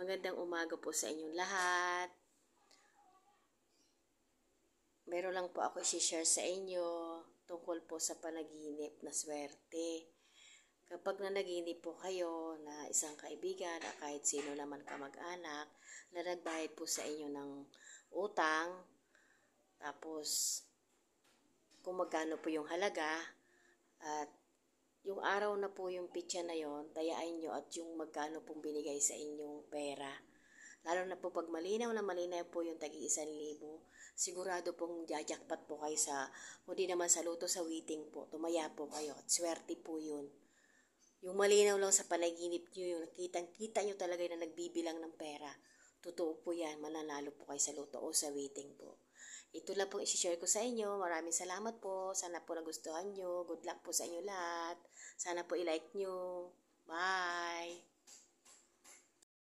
Magandang umaga po sa inyong lahat. Meron lang po ako i-share sa inyo tungkol po sa panaginip na swerte. Kapag nanaginip po kayo na isang kaibigan o kahit sino naman kamag-anak na nagbayad po sa inyo ng utang, tapos kung magkano po yung halaga at yung araw na po yung pitsa na yon, tayain nyo at yung magkano pong binigay sa inyong pera. Lalo na po pag malinaw na malinaw po yung tagi-1,000, sigurado pong jajakpat po kayo sa, hindi naman sa luto, sa waiting po. Tumaya po kayo at swerte po yun. Yung malinaw lang sa panaginip nyo, yung kitang-kita nyo talaga na nagbibilang ng pera. Totoo po yan, mananalo po kayo sa luto o sa waiting po. Ito lang pong isi-share ko sa inyo. Maraming salamat po. Sana po nagustuhan nyo. Good luck po sa inyo lahat. Sana po i-like nyo. Bye!